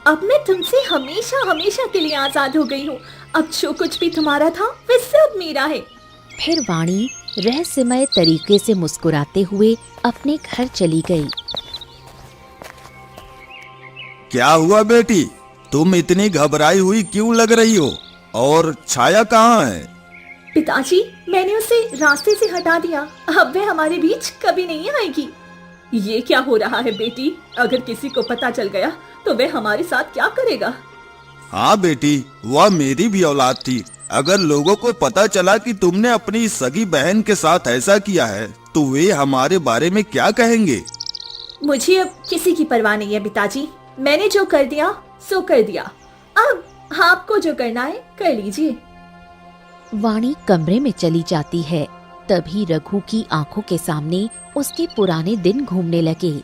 अब मैं तुमसे हमेशा हमेशा के लिए आजाद हो गई हूँ। अब जो कुछ भी तुम्हारा था वह सब मेरा है। फिर वाणी रहस्यमय तरीके से मुस्कुराते हुए अपने घर चली गई। क्या हुआ बेटी, तुम इतनी घबराई हुई क्यों लग रही हो? और छाया कहाँ है? पिताजी, मैंने उसे रास्ते से हटा दिया। अब वह हमारे बीच कभी नहीं आएगी। ये क्या हो रहा है बेटी? अगर किसी को पता चल गया तो वह हमारे साथ क्या करेगा? हाँ बेटी, वह मेरी भी औलाद थी। अगर लोगों को पता चला कि तुमने अपनी सगी बहन के साथ ऐसा किया है तो वे हमारे बारे में क्या कहेंगे? मुझे अब किसी की परवाह नहीं है पिताजी। मैंने जो कर दिया सो कर दिया। अब आपको जो करना है कर लीजिए। वाणी कमरे में चली जाती है। तभी रघु की आंखों के सामने उसके पुराने दिन घूमने लगे।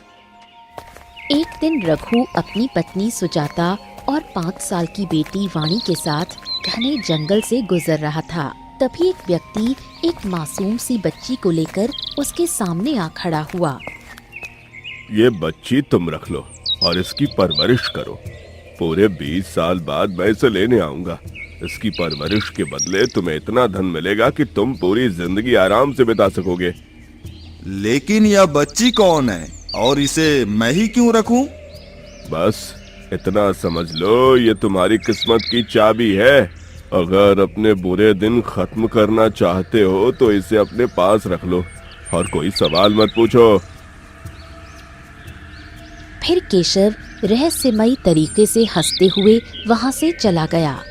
एक दिन रघु अपनी पत्नी सुजाता और 5 साल की बेटी वाणी के साथ घने जंगल से गुजर रहा था। तभी एक व्यक्ति एक मासूम सी बच्ची को लेकर उसके सामने आ खड़ा हुआ। ये बच्ची तुम रख लो और इसकी परवरिश करो। पूरे 20 साल बाद मैं इसे लेने आऊंगा। इसकी परवरिश के बदले तुम्हें इतना धन मिलेगा कि तुम पूरी जिंदगी आराम से बिता सकोगे। लेकिन यह बच्ची कौन है और इसे मैं ही क्यों रखूं? बस इतना समझ लो, ये तुम्हारी किस्मत की चाबी है। अगर अपने बुरे दिन खत्म करना चाहते हो तो इसे अपने पास रख लो और कोई सवाल मत पूछो। फिर केशव रहस्यमयी तरीके से हंसते हुए वहाँ से चला गया।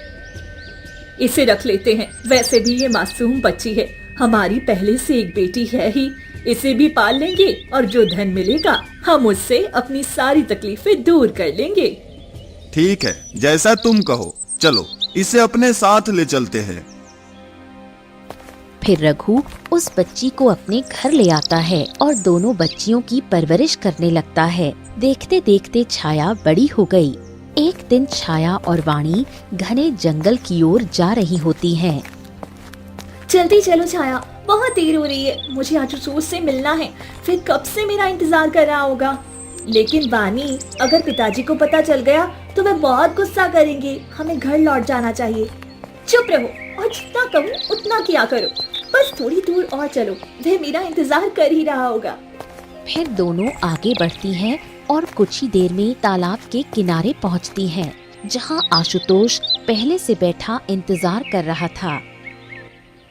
इसे रख लेते हैं। वैसे भी ये मासूम बच्ची है। हमारी पहले से एक बेटी है ही। इसे भी पाल लेंगे और जो धन मिलेगा हम उससे अपनी सारी तकलीफें दूर कर लेंगे। ठीक है, जैसा तुम कहो। चलो इसे अपने साथ ले चलते हैं। फिर रघु उस बच्ची को अपने घर ले आता है और दोनों बच्चियों की परवरिश करने लगता है। देखते देखते छाया बड़ी हो गई। एक दिन छाया और वाणी घने जंगल की ओर जा रही होती हैं। जल्दी चलो छाया, बहुत देर हो रही है। मुझे आशुतोष से मिलना है। फिर कब से मेरा इंतजार कर रहा होगा। लेकिन वाणी, अगर पिताजी को पता चल गया तो वह बहुत गुस्सा करेंगे। हमें घर लौट जाना चाहिए। चुप रहो और जितना कहूँ उतना किया करो। बस थोड़ी दूर और चलो, वह मेरा इंतजार कर ही रहा होगा। फिर दोनों आगे बढ़ती हैं और कुछ ही देर में तालाब के किनारे पहुंचती हैं, जहां आशुतोष पहले से बैठा इंतजार कर रहा था।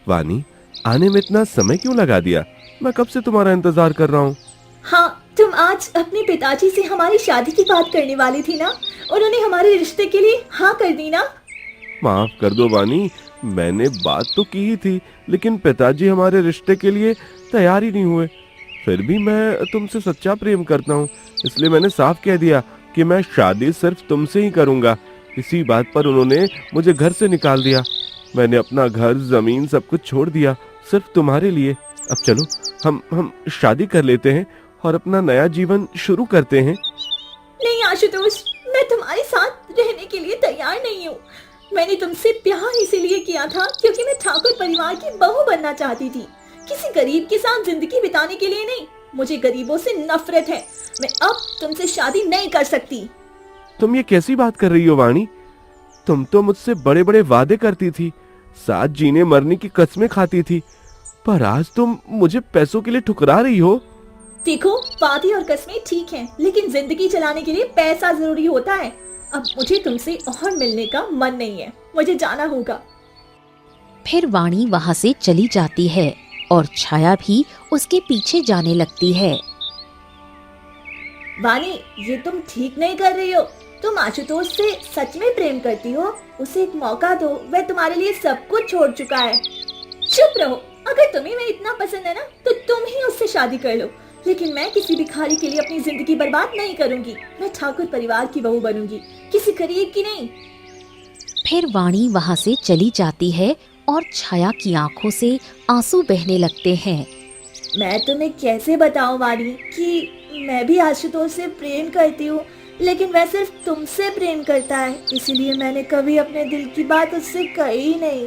वाणी, आने में इतना समय क्यों लगा दिया? मैं कब से तुम्हारा इंतजार कर रहा हूँ। हाँ, तुम आज अपने पिताजी से हमारी शादी की बात करने वाली थी ना? उन्होंने हमारे रिश्ते के लिए हाँ कर दी ना? माफ कर दो वाणी, मैंने बात तो की ही थी, लेकिन पिताजी हमारे रिश्ते के लिए तैयार ही नहीं हुए। फिर भी मैं तुमसे सच्चा प्रेम करता हूँ, इसलिए मैंने साफ कह दिया कि मैं शादी सिर्फ तुमसे ही करूँगा। इसी बात पर उन्होंने मुझे घर से निकाल दिया। मैंने अपना घर, जमीन सब कुछ छोड़ दिया सिर्फ तुम्हारे लिए। अब चलो हम शादी कर लेते हैं और अपना नया जीवन शुरू करते हैं। नहीं आशुतोष, मैं तुम्हारे साथ रहने के लिए तैयार नहीं हूँ। मैंने तुमसे प्यार इसीलिए किया था क्योंकि मैं ठाकुर परिवार की बहू बनना चाहती थी, किसी गरीब के साथ जिंदगी बिताने के लिए नहीं। मुझे गरीबों से नफरत है। मैं अब तुमसे शादी नहीं कर सकती। तुम ये कैसी बात कर रही हो वाणी? तुम तो मुझसे बड़े बड़े वादे करती थी, साथ जीने मरने की कसमें खाती थी, पर आज तुम मुझे पैसों के लिए ठुकरा रही हो। देखो, वादे और कस्में ठीक हैं, लेकिन जिंदगी चलाने के लिए पैसा जरूरी होता है। अब मुझे तुमसे और मिलने का मन नहीं है। मुझे जाना होगा। फिर वाणी वहाँ से चली जाती है और छाया भी उसके पीछे जाने लगती है। वाणी, ये तुम ठीक नहीं कर रही हो। तुम आशुतोष से सच में प्रेम करती हो। उसे एक मौका दो, वह तुम्हारे लिए सब कुछ छोड़ चुका है। चुप रहो। अगर तुम्हें मैं इतना पसंद है ना तो तुम ही उससे शादी कर लो, लेकिन मैं किसी भिखारी के लिए अपनी जिंदगी बर्बाद नहीं करूंगी। मैं ठाकुर परिवार की बहू बनूंगी, किसी गरीब की नहीं। फिर वाणी वहाँ से चली जाती है और छाया की आंखों से आंसू बहने लगते हैं। मैं तुम्हें कैसे बताऊं वाणी कि मैं भी आशुतोष से प्रेम करती हूँ, लेकिन वह सिर्फ तुमसे प्रेम करता है, इसीलिए मैंने कभी अपने दिल की बात उससे कही नहीं।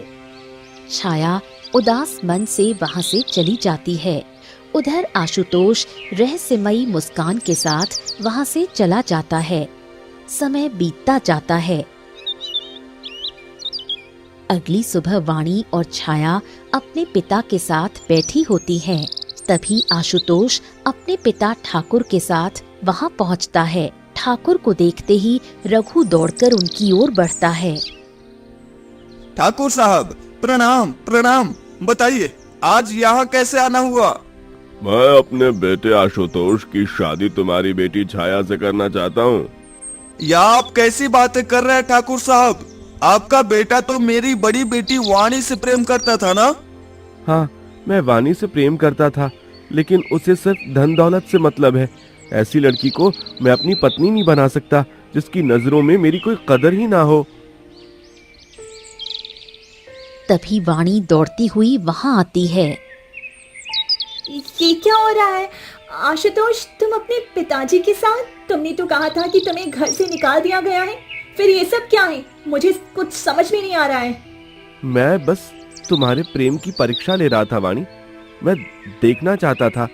छाया उदास मन से वहाँ से चली जाती है। उधर आशुतोष रहस्यमयी मुस्कान के साथ वहाँ से चला जाता है। समय बीतता जाता है। अगली सुबह वाणी और छाया अपने पिता के साथ बैठी होती हैं। तभी आशुतोष अपने पिता ठाकुर के साथ वहाँ पहुँचता है। ठाकुर को देखते ही रघु दौड़कर उनकी ओर बढ़ता है। ठाकुर साहब, प्रणाम प्रणाम। बताइए, आज यहाँ कैसे आना हुआ? मैं अपने बेटे आशुतोष की शादी तुम्हारी बेटी छाया से करना चाहता हूँ। या आप कैसी बातें कर रहे हैं ठाकुर साहब? आपका बेटा तो मेरी बड़ी बेटी वाणी से प्रेम करता था ना? हाँ, मैं वाणी से प्रेम करता था, लेकिन उसे सिर्फ धन दौलत से मतलब है। ऐसी लड़की को मैं अपनी पत्नी नहीं बना सकता जिसकी नजरों में मेरी कोई कदर ही ना हो। तभी वाणी दौड़ती हुई वहाँ आती है। ये क्या हो रहा है आशुतोष? तुम अपने पिताजी के साथ? तुमने तो कहा था कि तुम्हें घर से निकाल दिया गया है, फिर ये सब क्या है? मुझे कुछ समझ में नहीं आ रहा है। मैं बस तुम्हारे प्रेम की परीक्षा ले रहा था वाणी। मैं देखना चाहता था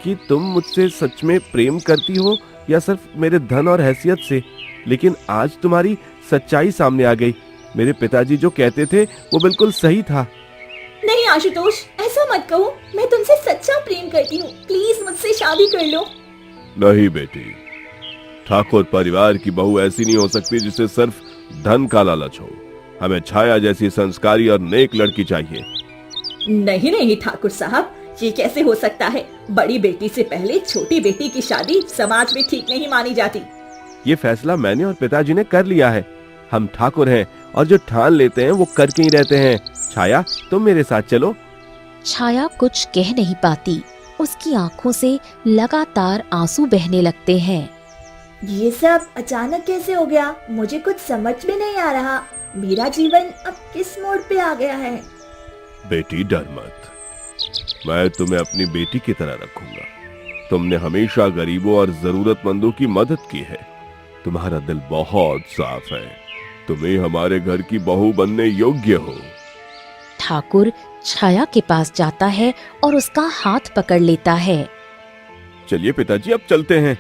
कि तुम मुझसे सच में प्रेम करती हो या सिर्फ मेरे धन और हैसियत से। लेकिन आज तुम्हारी सच्चाई सामने आ गई। मेरे पिताजी जो कहते थे वो बिल्कुल सही था। नहीं आशुतोष, ऐसा मत कहो। मैं तुमसे सच्चा प्रेम करती हूँ, प्लीज मुझसे शादी कर लो। नहीं बेटी, ठाकुर परिवार की बहू ऐसी नहीं हो सकती जिसे सिर्फ धन का लालच हो। हमें छाया जैसी संस्कारी और नेक लड़की चाहिए। नहीं नहीं ठाकुर साहब, ये कैसे हो सकता है? बड़ी बेटी से पहले छोटी बेटी की शादी समाज में ठीक नहीं मानी जाती। ये फैसला मैंने और पिताजी ने कर लिया है। हम ठाकुर हैं और जो ठान लेते हैं वो करके ही रहते हैं। छाया, तुम मेरे साथ चलो। छाया कुछ कह नहीं पाती। उसकी आंखों से लगातार आंसू बहने लगते हैं। ये सब अचानक कैसे हो गया? मुझे कुछ समझ में नहीं आ रहा। मेरा जीवन अब किस मोड़ पे आ गया है? बेटी डर मत, मैं तुम्हें अपनी बेटी की तरह रखूंगा। तुमने हमेशा गरीबों और जरूरतमंदों की मदद की है। तुम्हारा दिल बहुत साफ है। तुम्हें हमारे घर की बहू बनने योग्य हो। ठाकुर छाया के पास जाता है और उसका हाथ पकड़ लेता है। चलिए पिताजी, अब चलते हैं।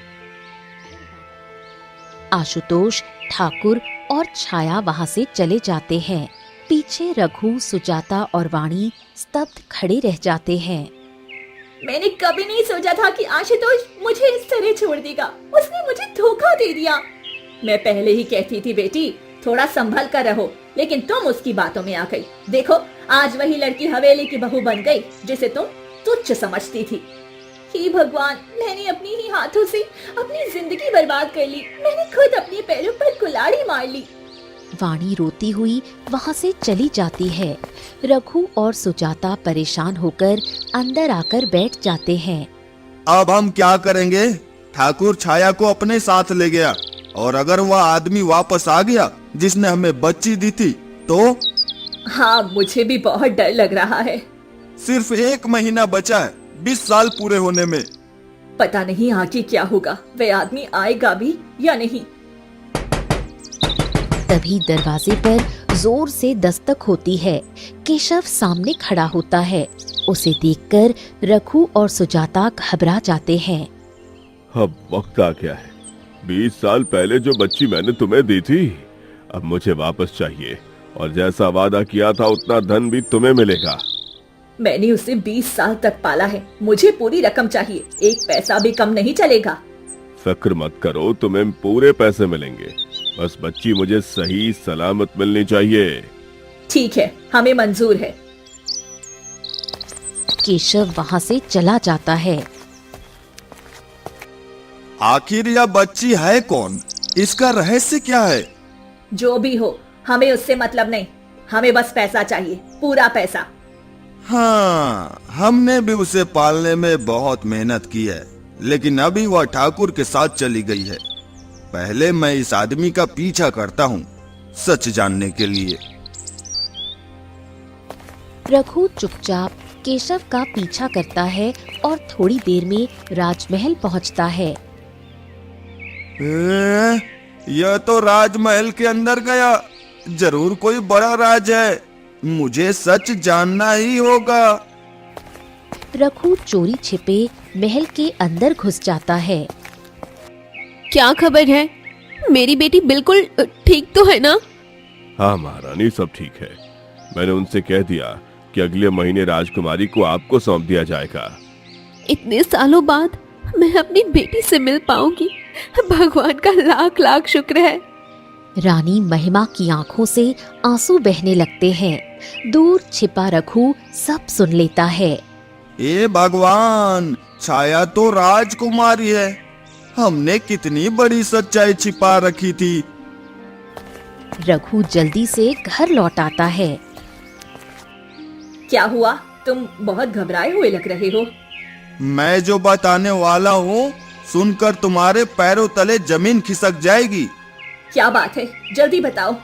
आशुतोष, ठाकुर और छाया वहाँ से चले जाते हैं। पीछे रघु, सुजाता और वाणी स्तब्ध खड़े रह जाते हैं। मैंने कभी नहीं सोचा था कि आशुतोष मुझे इस तरह छोड़ देगा। उसने मुझे धोखा दे दिया। मैं पहले ही कहती थी बेटी, थोड़ा संभल कर रहो, लेकिन तुम उसकी बातों में आ गई। देखो, आज वही लड़की हवेली की बहू बन गई जिसे तुम तुच्छ समझती थी। हे भगवान, मैंने अपने ही हाथों से अपनी जिंदगी बर्बाद कर ली। मैंने खुद अपने पैरों पर कुल्हाड़ी मार ली। वाणी रोती हुई वहाँ से चली जाती है। रघु और सुजाता परेशान होकर अंदर आकर बैठ जाते हैं। अब हम क्या करेंगे? ठाकुर छाया को अपने साथ ले गया, और अगर वह आदमी वापस आ गया जिसने हमें बच्ची दी थी तो? हाँ, मुझे भी बहुत डर लग रहा है। सिर्फ 1 महीना बचा है 20 साल पूरे होने में। पता नहीं आगे क्या होगा। वह आदमी आएगा भी या नहीं। तभी दरवाजे पर जोर से दस्तक होती है। केशव सामने खड़ा होता है। उसे देखकर रघु और सुजाता घबरा जाते हैं। अब वक्त आ गया है। 20 साल पहले जो बच्ची मैंने तुम्हें दी थी, अब मुझे वापस चाहिए, और जैसा वादा किया था उतना धन भी तुम्हें मिलेगा। मैंने उसे 20 साल तक पाला है। मुझे पूरी रकम चाहिए। 1 पैसा भी कम नहीं चलेगा। फिक्र मत करो, तुम्हें पूरे पैसे मिलेंगे। बस बच्ची मुझे सही सलामत मिलनी चाहिए। ठीक है, हमें मंजूर है। केशव वहाँ से चला जाता है। आखिर यह बच्ची है कौन? इसका रहस्य क्या है? जो भी हो, हमें उससे मतलब नहीं। हमें बस पैसा चाहिए, पूरा पैसा। हाँ, हमने भी उसे पालने में बहुत मेहनत की है, लेकिन अभी वह ठाकुर के साथ चली गई है। पहले मैं इस आदमी का पीछा करता हूँ, सच जानने के लिए। रघु चुपचाप केशव का पीछा करता है और थोड़ी देर में राजमहल पहुंचता है। यह तो राजमहल के अंदर गया। जरूर कोई बड़ा राज है, मुझे सच जानना ही होगा। रघु चोरी छिपे महल के अंदर घुस जाता है। क्या खबर है? मेरी बेटी बिल्कुल ठीक तो है ना? हाँ महारानी, सब ठीक है। मैंने उनसे कह दिया कि अगले महीने राजकुमारी को आपको सौंप दिया जाएगा। इतने सालों बाद मैं अपनी बेटी से मिल पाऊंगी, भगवान का लाख लाख शुक्र है। रानी महिमा की आंखों से आंसू बहने लगते हैं। दूर छिपा रघु सब सुन लेता है। ए भगवान, छाया तो राजकुमारी है। हमने कितनी बड़ी सच्चाई छिपा रखी थी। रघु जल्दी से घर लौट आता है। क्या हुआ? तुम बहुत घबराए हुए लग रहे हो। मैं जो बताने वाला हूँ सुनकर तुम्हारे पैरों तले जमीन खिसक जाएगी। क्या बात है, जल्दी बताओ।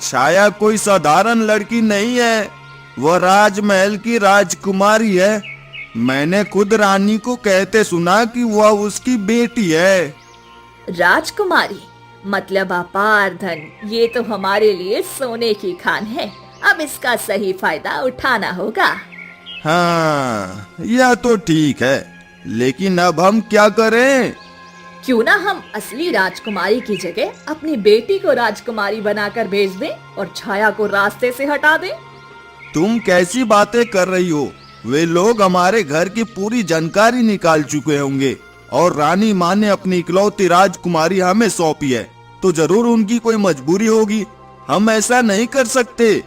छाया कोई साधारण लड़की नहीं है, वह राजमहल की राजकुमारी है। मैंने खुद रानी को कहते सुना कि वह उसकी बेटी है। राजकुमारी मतलब अपार धन, ये तो हमारे लिए सोने की खान है। अब इसका सही फायदा उठाना होगा। हाँ, यह तो ठीक है, लेकिन अब हम क्या करें? क्यों ना हम असली राजकुमारी की जगह अपनी बेटी को राजकुमारी बनाकर भेज दें और छाया को रास्ते से हटा दें। तुम कैसी बातें कर रही हो? वे लोग हमारे घर की पूरी जानकारी निकाल चुके होंगे और रानी माँ ने अपनी इकलौती राजकुमारी हमें सौंपी है, तो जरूर उनकी कोई मजबूरी होगी। हम ऐसा नहीं कर सकते।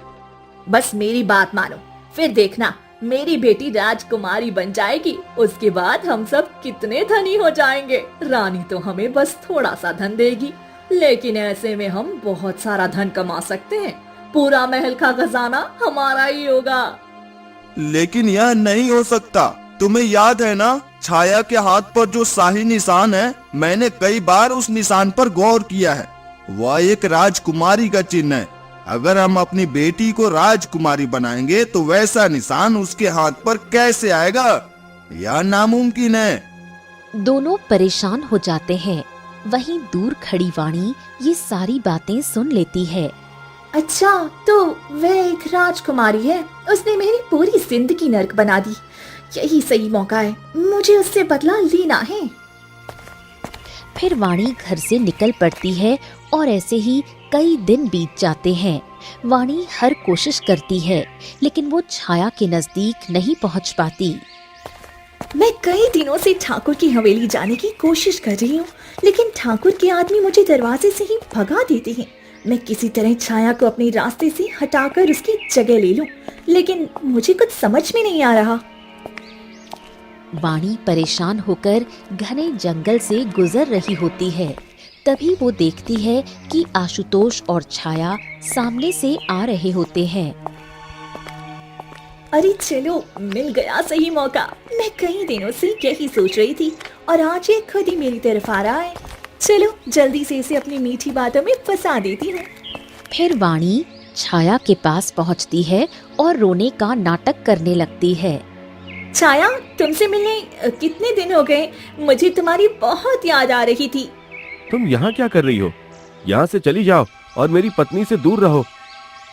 बस मेरी बात मानो, फिर देखना मेरी बेटी राजकुमारी बन जाएगी। उसके बाद हम सब कितने धनी हो जाएंगे। रानी तो हमें बस थोड़ा सा धन देगी, लेकिन ऐसे में हम बहुत सारा धन कमा सकते हैं। पूरा महल का खजाना हमारा ही होगा। लेकिन यह नहीं हो सकता। तुम्हें याद है ना, छाया के हाथ पर जो शाही निशान है, मैंने कई बार उस निशान पर गौर किया है। वह एक राजकुमारी का चिन्ह है। अगर हम अपनी बेटी को राजकुमारी बनाएंगे तो वैसा निशान उसके हाथ पर कैसे आएगा? यह नामुमकिन है। दोनों परेशान हो जाते हैं। वहीं दूर खड़ी वाणी ये सारी बातें सुन लेती है। अच्छा, तो वह एक राजकुमारी है। उसने मेरी पूरी जिंदगी नर्क बना दी। यही सही मौका है, मुझे उससे बदला लेना है। फिर वाणी घर से निकल पड़ती है और ऐसे ही कई दिन बीत जाते हैं। वाणी हर कोशिश करती है, लेकिन वो छाया के नजदीक नहीं पहुंच पाती। मैं कई दिनों से ठाकुर की हवेली जाने की कोशिश कर रही हूँ, लेकिन ठाकुर के आदमी मुझे दरवाजे से ही भगा देते हैं। मैं किसी तरह छाया को अपने रास्ते से हटाकर उसकी जगह ले लूं, लेकिन मुझे कुछ समझ में नहीं आ रहा। वाणी परेशान होकर घने जंगल से गुजर रही होती है। तभी वो देखती है कि आशुतोष और छाया सामने से आ रहे होते हैं। अरे चलो, मिल गया सही मौका। मैं कई दिनों से यही सोच रही थी और आज ये खुद ही मेरी तरफ आ रहा है। चलो जल्दी से इसे अपनी मीठी बातों में फंसा देती हूँ। फिर वाणी छाया के पास पहुंचती है और रोने का नाटक करने लगती है। छाया, तुमसे मिलने कितने दिन हो गए। मुझे तुम्हारी बहुत याद आ रही थी। तुम यहाँ क्या कर रही हो? यहाँ से चली जाओ और मेरी पत्नी से दूर रहो।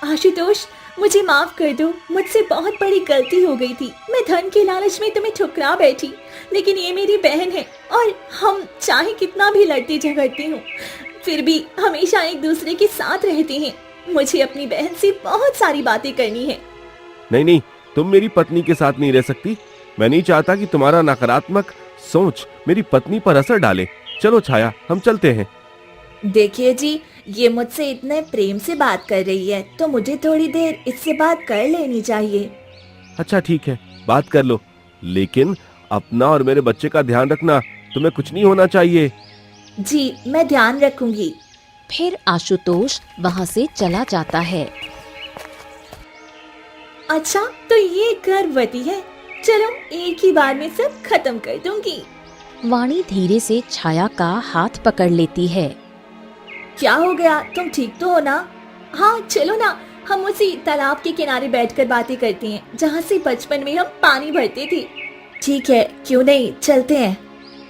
आशुतोष, मुझे माफ कर दो। मुझसे बहुत बड़ी गलती हो गई थी। मैं धन के लालच में तुम्हें ठुकरा बैठी, लेकिन ये मेरी बहन है और हम चाहे कितना भी लड़ते झगड़ते हो, फिर भी हमेशा एक दूसरे के साथ रहते हैं। मुझे अपनी बहन से बहुत सारी बातें करनी है। नहीं नहीं, तुम मेरी पत्नी के साथ नहीं रह सकती। मैं नहीं चाहता कि तुम्हारा नकारात्मक सोच मेरी पत्नी पर असर डाले। चलो छाया, हम चलते हैं। देखिए जी, ये मुझसे इतने प्रेम से बात कर रही है, तो मुझे थोड़ी देर इससे बात कर लेनी चाहिए। अच्छा ठीक है, बात कर लो, लेकिन अपना और मेरे बच्चे का ध्यान रखना। तुम्हें कुछ नहीं होना चाहिए। जी, मैं ध्यान रखूंगी। फिर आशुतोष वहाँ से चला जाता है। अच्छा, तो ये गर्भवती है। चलो एक ही बार में सब खत्म कर दूंगी। वाणी धीरे से छाया का हाथ पकड़ लेती है। क्या हो गया? तुम ठीक तो हो ना? हाँ चलो ना, हम उसी तालाब के किनारे बैठकर बातें करते हैं जहाँ से बचपन में हम पानी भरते थे। ठीक है, क्यों नहीं, चलते हैं।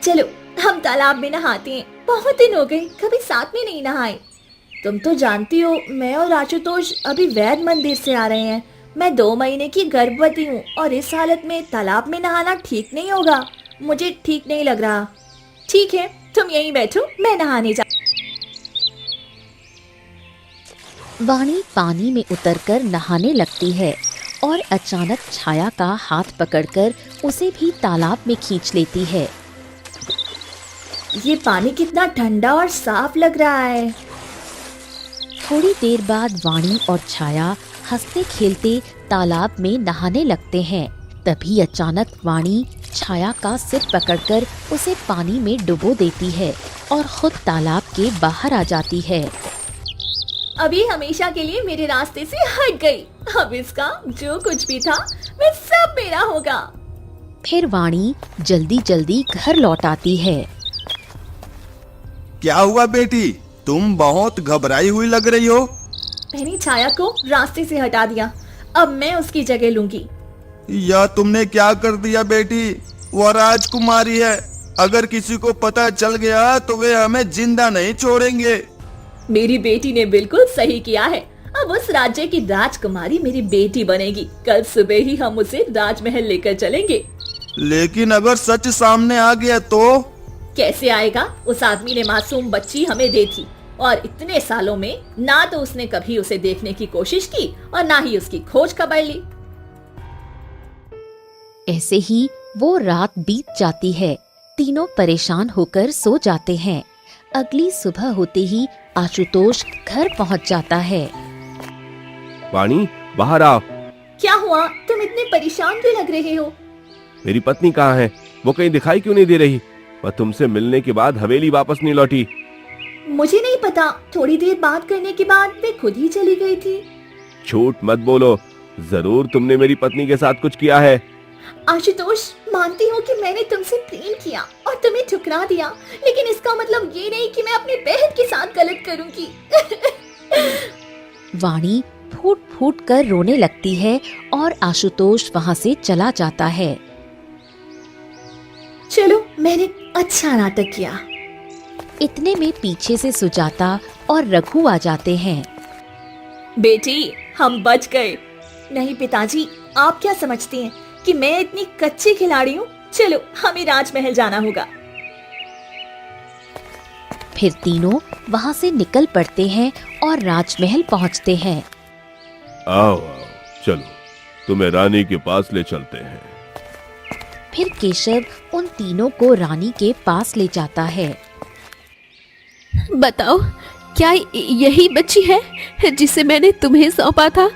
चलो हम तालाब में नहाते हैं, बहुत दिन हो गए कभी साथ में नहीं नहाए। तुम तो जानती हो मैं और आशुतोष अभी वैद्य मंदिर से आ रहे हैं। मैं 2 महीने की गर्भवती हूँ और इस हालत में तालाब में नहाना ठीक नहीं होगा, मुझे ठीक नहीं लग रहा। ठीक है, तुम यहीं बैठो, मैं नहाने जा। वाणी पानी में उतरकर नहाने लगती है और अचानक छाया का हाथ पकड़कर उसे भी तालाब में खींच लेती है। ये पानी कितना ठंडा और साफ लग रहा है। थोड़ी देर बाद वाणी और छाया हंसते खेलते तालाब में नहाने लगते हैं। तभी अचानक वाणी छाया का सिर पकड़कर उसे पानी में डुबो देती है और खुद तालाब के बाहर आ जाती है। अभी हमेशा के लिए मेरे रास्ते से हट गई। अब इसका जो कुछ भी था वह सब मेरा होगा। फिर वाणी जल्दी जल्दी घर लौट आती है। क्या हुआ बेटी, तुम बहुत घबराई हुई लग रही हो। मैंने छाया को रास्ते से हटा दिया, अब मैं उसकी जगह लूंगी। यह तुमने क्या कर दिया बेटी, वह राजकुमारी है। अगर किसी को पता चल गया तो वे हमें जिंदा नहीं छोड़ेंगे। मेरी बेटी ने बिल्कुल सही किया है। अब उस राज्य की राजकुमारी मेरी बेटी बनेगी। कल सुबह ही हम उसे राजमहल लेकर चलेंगे। लेकिन अगर सच सामने आ गया तो? कैसे आएगा? उस आदमी ने मासूम बच्ची हमें दी थी और इतने सालों में ना तो उसने कभी उसे देखने की कोशिश की और ना ही उसकी खोज खबर ली। ऐसे ही वो रात बीत जाती है। तीनों परेशान होकर सो जाते हैं। अगली सुबह होते ही आशुतोष घर पहुंच जाता है। वाणी, बाहर आओ। क्या हुआ? तुम इतने परेशान क्यों लग रहे हो? मेरी पत्नी कहाँ है? वो कहीं दिखाई क्यों नहीं दे रही? वह तुमसे मिलने के बाद हवेली वापस नहीं लौटी। मुझे नहीं पता, थोड़ी देर बात करने के बाद वे खुद ही चली गई थी। झूठ मत बोलो, जरूर तुमने मेरी पत्नी के साथ कुछ किया है। आशुतोष, मानती हूँ कि मैंने तुमसे प्रेम किया और तुम्हें ठुकरा दिया, लेकिन इसका मतलब ये नहीं कि मैं अपनी बहन के साथ गलत करूंगी। वाणी फूट फूट कर रोने लगती है और आशुतोष वहाँ से चला जाता है। चलो, मैंने अच्छा नाटक किया। इतने में पीछे से सुजाता और रघु आ जाते हैं। बेटी, हम बच गए। नहीं पिताजी, आप क्या समझती हैं कि मैं इतनी कच्ची खिलाड़ी हूँ? चलो, हमें राजमहल जाना होगा। फिर तीनों वहाँ से निकल पड़ते हैं और राजमहल पहुँचते हैं। आओ आओ, चलो तुम्हें रानी के पास ले चलते हैं। फिर केशव उन तीनों को रानी के पास ले जाता है। बताओ, क्या यही बच्ची है जिसे मैंने तुम्हें सौंपा था?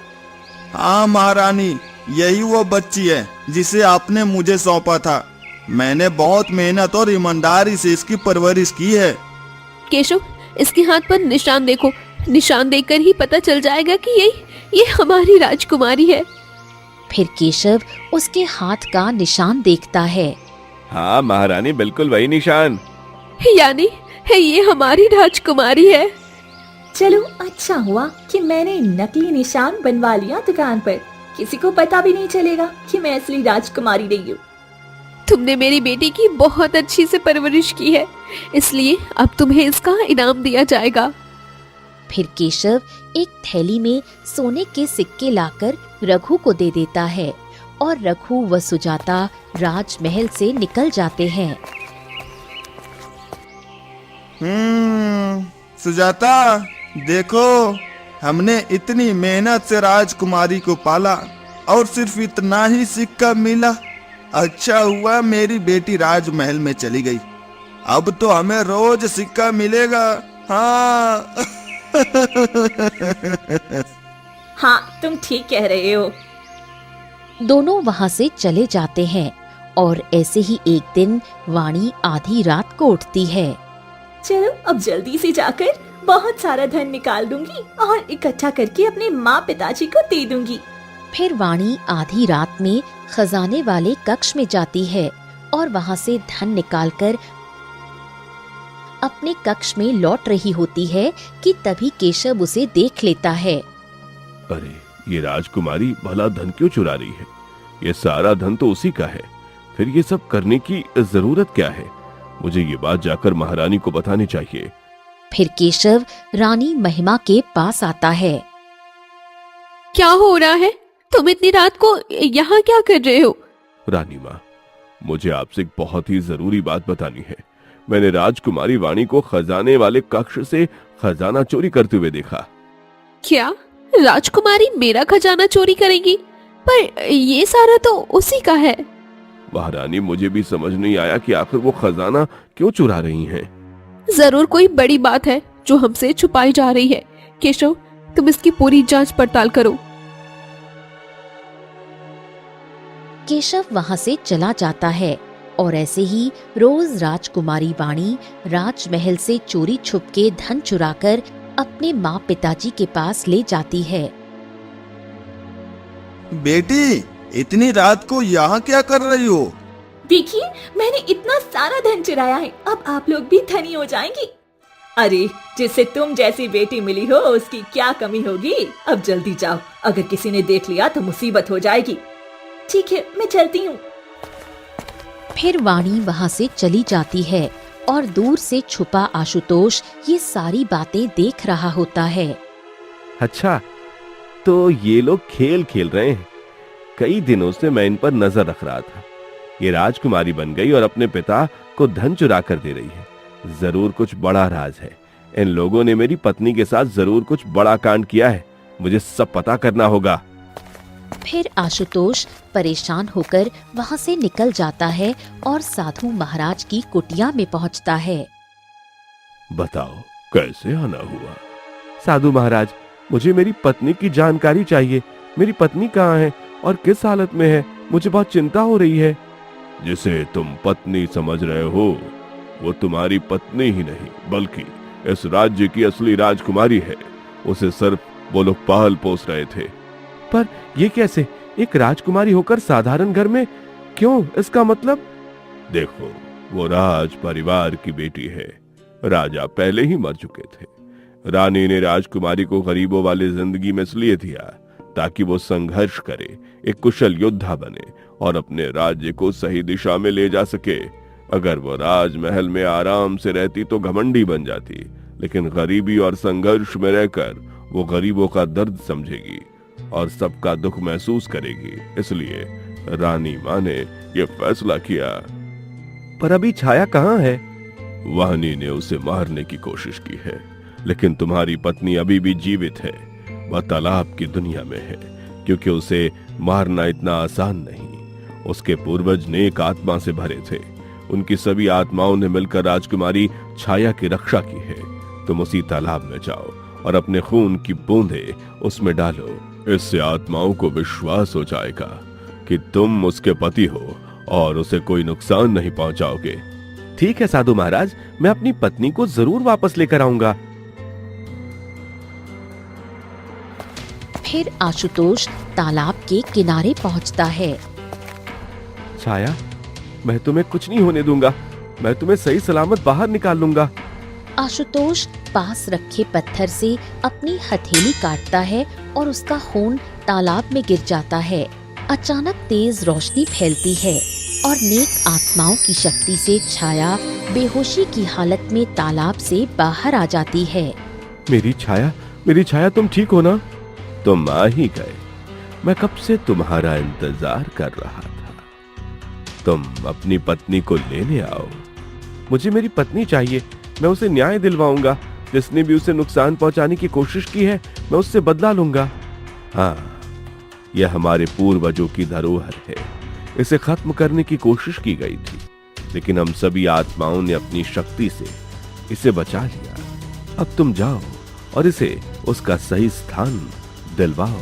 हाँ महारानी, यही वो बच्ची है जिसे आपने मुझे सौंपा था। मैंने बहुत मेहनत और ईमानदारी से इसकी परवरिश की है। केशव, इसके हाथ पर निशान देखो। निशान देखकर ही पता चल जाएगा कि ये हमारी राजकुमारी है। फिर केशव उसके हाथ का निशान देखता है। हाँ महारानी, बिल्कुल वही निशान। यानी ये हमारी राजकुमारी है। चलो, अच्छा हुआ कि मैंने नकली निशान बनवा लिया दुकान पर। किसी को पता भी नहीं चलेगा कि मैं असली राजकुमारी नहीं हूँ। तुमने मेरी बेटी की बहुत अच्छी से परवरिश की है, इसलिए अब तुम्हें इसका इनाम दिया जाएगा। फिर केशव एक थैली में सोने के सिक्के लाकर रघु को दे देता है और रघु व सुजाता राजमहल से निकल जाते हैं। सुजाता, देखो, हमने इतनी मेहनत से राजकुमारी को पाला और सिर्फ इतना ही सिक्का मिला। अच्छा हुआ मेरी बेटी राजमहल में चली गई। अब तो हमें रोज सिक्का मिलेगा। हाँ। हाँ, तुम ठीक कह रहे हो। दोनों वहाँ से चले जाते हैं और ऐसे ही एक दिन वाणी आधी रात को उठती है। चलो, अब जल्दी से जाकर बहुत सारा धन निकाल दूंगी और इकट्ठा करके अपने माँ पिताजी को दे दूंगी। फिर वाणी आधी रात में खजाने वाले कक्ष में जाती है और वहाँ से धन निकालकर अपने कक्ष में लौट रही होती है कि तभी केशव उसे देख लेता है। अरे, ये राजकुमारी भला धन क्यों चुरा रही है? ये सारा धन तो उसी का है, फिर ये सब करने की जरूरत क्या है? मुझे ये बात जाकर महारानी को बतानी चाहिए। फिर केशव रानी महिमा के पास आता है। क्या हो रहा है? तुम इतनी रात को यहाँ क्या कर रहे हो? रानी माँ, मुझे आपसे एक बहुत ही जरूरी बात बतानी है। मैंने राजकुमारी वाणी को खजाने वाले कक्ष से खजाना चोरी करते हुए देखा। क्या राजकुमारी मेरा खजाना चोरी करेगी? पर ये सारा तो उसी का है। महारानी, मुझे भी समझ नहीं आया कि आखिर वो खजाना क्यों चुरा रही हैं। जरूर कोई बड़ी बात है जो हमसे छुपाई जा रही है। केशव, तुम इसकी पूरी जांच पड़ताल करो। केशव वहां से चला जाता है और ऐसे ही रोज राजकुमारी वाणी राजमहल से चोरी छुपके धन चुराकर अपने माँ पिताजी के पास ले जाती है। बेटी, इतनी रात को यहाँ क्या कर रही हो? देखिए, मैंने इतना सारा धन चुराया है, अब आप लोग भी धनी हो जाएंगी। अरे, जिससे तुम जैसी बेटी मिली हो उसकी क्या कमी होगी। अब जल्दी जाओ, अगर किसी ने देख लिया तो मुसीबत हो जाएगी। ठीक है, मैं चलती हूँ। फिर वाणी वहां से चली जाती है और दूर से छुपा आशुतोष ये सारी बातें देख रहा होता है। अच्छा, तो ये लोग खेल खेल रहे हैं। कई दिनों से मैं इन पर नजर रख रहा था। ये राजकुमारी बन गई और अपने पिता को धन चुरा कर दे रही है। जरूर कुछ बड़ा राज है। इन लोगों ने मेरी पत्नी के साथ जरूर कुछ बड़ा कांड किया है। मुझे सब पता करना होगा। फिर आशुतोष परेशान होकर वहां से निकल जाता है और साधु महाराज की कुटिया में पहुंचता है। बताओ, कैसे आना हुआ? साधु महाराज, मुझे मेरी पत्नी की जानकारी चाहिए। मेरी पत्नी कहाँ है और किस हालत में है? मुझे बहुत चिंता हो रही है। जिसे तुम पत्नी समझ रहे हो वो तुम्हारी पत्नी ही नहीं बल्कि इस राज्य की असली राजकुमारी है। उसे सिर्फ वो लोग पाल पोस रहे थे। पर ये कैसे? एक राजकुमारी होकर साधारण घर में क्यों? इसका मतलब? देखो, वो राज परिवार की बेटी है। राजा पहले ही मर चुके थे। रानी ने राजकुमारी को गरीबों वाली जिंदगी में इसलिए दिया ताकि वो संघर्ष करे, एक कुशल योद्धा बने और अपने राज्य को सही दिशा में ले जा सके। अगर वो राजमहल में आराम से रहती तो घमंडी बन जाती, लेकिन गरीबी और संघर्ष में रहकर वो गरीबों का दर्द समझेगी और सबका दुख महसूस करेगी। इसलिए रानी माँ ने ये फैसला किया। पर अभी छाया कहाँ है? वाणी ने उसे मारने की कोशिश की है, लेकिन तुम्हारी पत्नी अभी भी जीवित है। वह तालाब की दुनिया में है, क्योंकि उसे मारना इतना आसान नहीं। उसके पूर्वज नेक आत्मा से भरे थे। उनकी सभी आत्माओं ने मिलकर राजकुमारी छाया की रक्षा की है। तुम उसी तालाब में जाओ और अपने खून की बूंदें उसमें डालो। इससे आत्माओं को विश्वास हो जाएगा कि तुम उसके पति हो और उसे कोई नुकसान नहीं पहुंचाओगे। ठीक है साधु महाराज, मैं अपनी पत्नी को जरूर वापस लेकर आऊंगा। फिर आशुतोष तालाब के किनारे पहुंचता है। छाया, मैं तुम्हें कुछ नहीं होने दूंगा। मैं तुम्हें सही सलामत बाहर निकाल लूंगा। आशुतोष पास रखे पत्थर से अपनी हथेली काटता है और उसका खून तालाब में गिर जाता है। अचानक तेज रोशनी फैलती है और नेक आत्माओं की शक्ति से छाया बेहोशी की हालत में तालाब से बाहर आ जाती है। मेरी छाया, तुम ठीक हो ना? तुम आ ही गए। मैं कब से तुम्हारा इंतजार कर रहा था। तुम अपनी पत्नी को लेने आओ। मुझे मेरी पत्नी चाहिए। मैं उसे न्याय दिलवाऊंगा। जिसने भी उसे नुकसान पहुंचाने की कोशिश की है, मैं उससे बदला लूंगा। हाँ, यह हमारे पूर्वजों की धरोहर है। इसे खत्म करने की कोशिश की गई थी, लेकिन हम सभी आत्माओं ने अपनी शक्ति से इसे बचा लिया। अब तुम जाओ और इसे उसका सही स्थान दिलवाओ।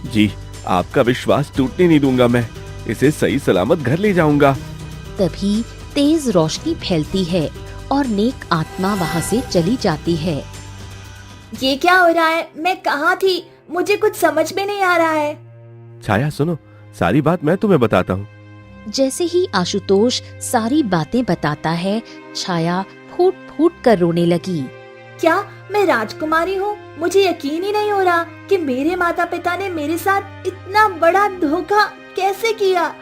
जी, आपका विश्वास टूटने नहीं दूंगा। मैं इसे सही सलामत घर ले जाऊंगा। तभी तेज रोशनी फैलती है और नेक आत्मा वहां से चली जाती है। ये क्या हो रहा है? मैं कहाँ थी? मुझे कुछ समझ में नहीं आ रहा है। छाया सुनो, सारी बात मैं तुम्हें बताता हूँ। जैसे ही आशुतोष सारी बातें बताता है, छाया फूट फूट कर रोने लगी। क्या मैं राजकुमारी हूँ? मुझे यकीन ही नहीं हो रहा कि मेरे माता पिता ने मेरे साथ इतना बड़ा धोखा कैसे किया।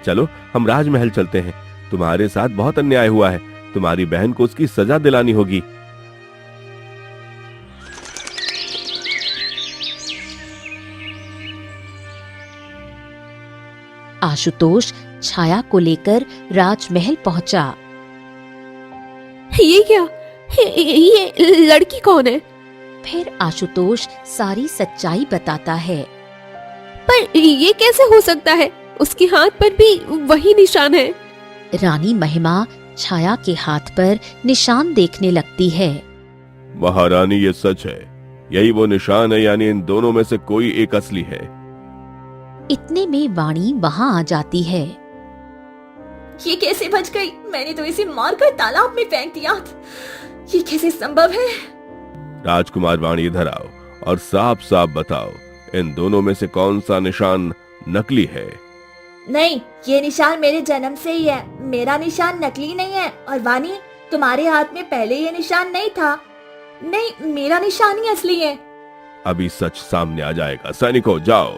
चलो हम राजमहल चलते हैं। तुम्हारे साथ बहुत अन्याय हुआ है। तुम्हारी बहन को उसकी सजा दिलानी होगी। आशुतोष छाया को लेकर राजमहल पहुंचा। ये क्या? ये लड़की कौन है? फिर आशुतोष सारी सच्चाई बताता है। पर ये कैसे हो सकता है? उसके हाथ पर भी वही निशान है। रानी महिमा छाया के हाथ पर निशान देखने लगती है। महारानी, ये सच है। यही वो निशान है, यानी इन दोनों में से कोई एक असली है। इतने में वाणी वहां आ जाती है। ये कैसे बच गई? मैंने तो इसे मारकर तालाब में फेंक दिया। ये कैसे संभव है? राजकुमार वाणी, इधर आओ और साफ साफ बताओ, इन दोनों में से कौन सा निशान नकली है? नहीं, ये निशान मेरे जन्म से ही है। मेरा निशान नकली नहीं है। और वानी, तुम्हारे हाथ में पहले ये निशान नहीं था। नहीं, मेरा निशान ही असली है। अभी सच सामने आ जाएगा। सैनिकों, जाओ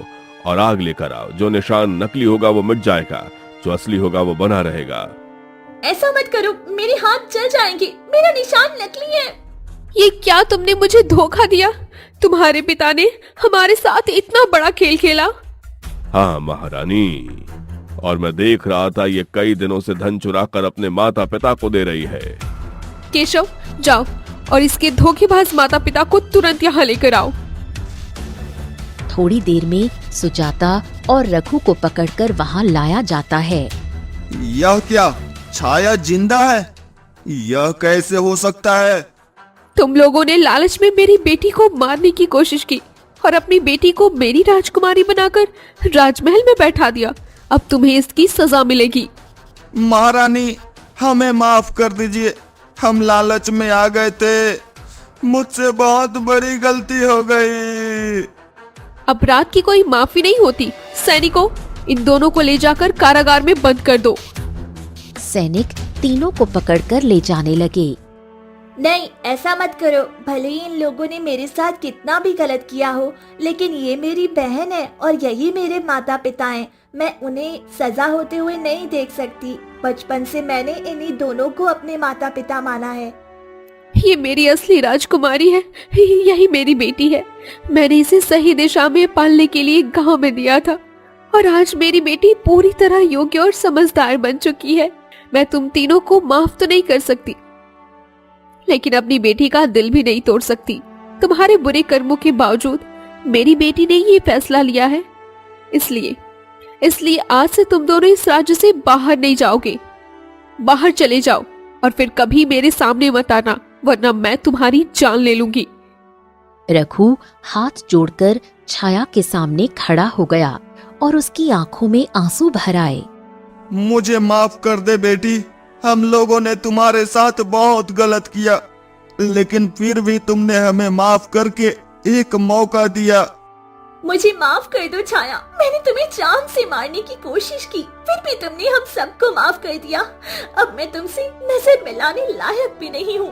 और आग लेकर आओ। जो निशान नकली होगा वो मिट जाएगा, जो असली होगा वो बना रहेगा। ऐसा मत करो, मेरे हाथ जल जाएंगे। मेरा निशान नकली है। ये क्या तुमने मुझे धोखा दिया? तुम्हारे पिता ने हमारे साथ इतना बड़ा खेल खेला। हाँ महारानी, और मैं देख रहा था ये कई दिनों से धन चुराकर अपने माता पिता को दे रही है। केशव, जाओ और इसके धोखेबाज माता पिता को तुरंत यहाँ लेकर आओ। थोड़ी देर में सुजाता और रघु को पकड़कर वहां लाया जाता है। यह क्या? छाया जिंदा है? यह कैसे हो सकता है? तुम लोगों ने लालच में मेरी बेटी को मारने की कोशिश की और अपनी बेटी को मेरी राजकुमारी बनाकर राजमहल में बैठा दिया। अब तुम्हें इसकी सजा मिलेगी। महारानी, हमें माफ कर दीजिए। हम लालच में आ गए थे। मुझसे बहुत बड़ी गलती हो गई। अपराध की कोई माफी नहीं होती। सैनिकों, इन दोनों को ले जाकर कारागार में बंद कर दो। सैनिक तीनों को पकड़कर ले जाने लगे। नहीं, ऐसा मत करो। भले ही इन लोगों ने मेरे साथ कितना भी गलत किया हो, लेकिन ये मेरी बहन है और यही मेरे माता पिता हैं। मैं उन्हें सजा होते हुए नहीं देख सकती। बचपन से मैंने इन्हीं दोनों को अपने माता पिता माना है। ये मेरी असली राजकुमारी है। यही मेरी बेटी है। मैंने इसे सही दिशा में पालने के लिए गांव में दिया था और आज मेरी बेटी पूरी तरह योग्य और समझदार बन चुकी है। मैं तुम तीनों को माफ तो नहीं कर सकती, लेकिन अपनी बेटी का दिल भी नहीं तोड़ सकती। तुम्हारे बुरे कर्मों के बावजूद मेरी बेटी ने ये फैसला लिया है। इसलिए आज से तुम दोनों इस राज्य से बाहर नहीं जाओगे। बाहर चले जाओ और फिर कभी मेरे सामने मत आना, वरना मैं तुम्हारी जान ले लूंगी। रघु हाथ जोड़कर छाया के सामने खड़ा हो गया और उसकी आंखों में आंसू भर आए। मुझे माफ कर दे बेटी। हम लोगों ने तुम्हारे साथ बहुत गलत किया, लेकिन फिर भी तुमने हमें माफ करके एक मौका दिया। मुझे माफ कर दो छाया। मैंने तुम्हें जान से मारने की कोशिश की, फिर भी तुमने हम सबको माफ कर दिया। अब मैं तुमसे नजर मिलाने लायक भी नहीं हूँ।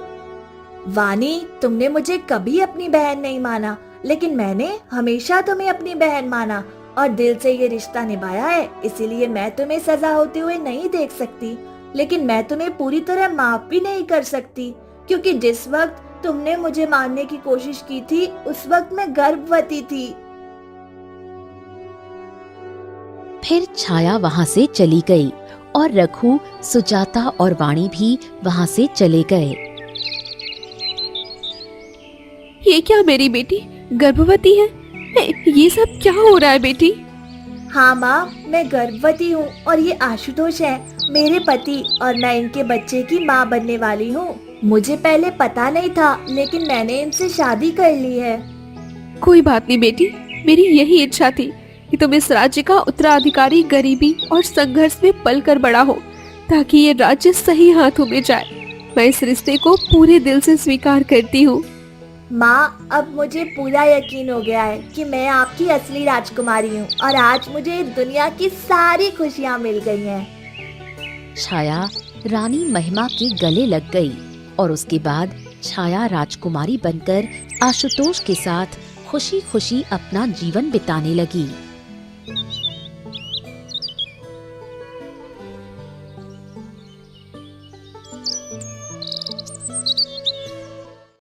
वानी, तुमने मुझे कभी अपनी बहन नहीं माना, लेकिन मैंने हमेशा तुम्हें अपनी बहन माना और दिल से ये रिश्ता निभाया है। इसीलिए मैं तुम्हें सजा होते हुए नहीं देख सकती, लेकिन मैं तुम्हें पूरी तरह माफ भी नहीं कर सकती, क्योंकि जिस वक्त तुमने मुझे मारने की कोशिश की थी उस वक्त मैं गर्भवती थी। फिर छाया वहां से चली गई और रघु, सुजाता और वाणी भी वहां से चले गए। ये क्या, मेरी बेटी गर्भवती है? ये सब क्या हो रहा है बेटी? हाँ माँ, मैं गर्भवती हूँ और ये आशुतोष है मेरे पति और मैं इनके बच्चे की माँ बनने वाली हूँ। मुझे पहले पता नहीं था, लेकिन मैंने इनसे शादी कर ली है। कोई बात नहीं बेटी, मेरी यही इच्छा थी कि तुम इस राज्य का उत्तराधिकारी गरीबी और संघर्ष में पल कर बड़ा हो, ताकि ये राज्य सही हाथों में जाए। मैं इस रिश्ते को पूरे दिल से स्वीकार करती हूँ। माँ, अब मुझे पूरा यकीन हो गया है कि मैं आपकी असली राजकुमारी हूँ और आज मुझे दुनिया की सारी खुशियाँ मिल गई हैं। छाया रानी महिमा के गले लग गई और उसके बाद छाया राजकुमारी बनकर आशुतोष के साथ खुशी खुशी अपना जीवन बिताने लगी।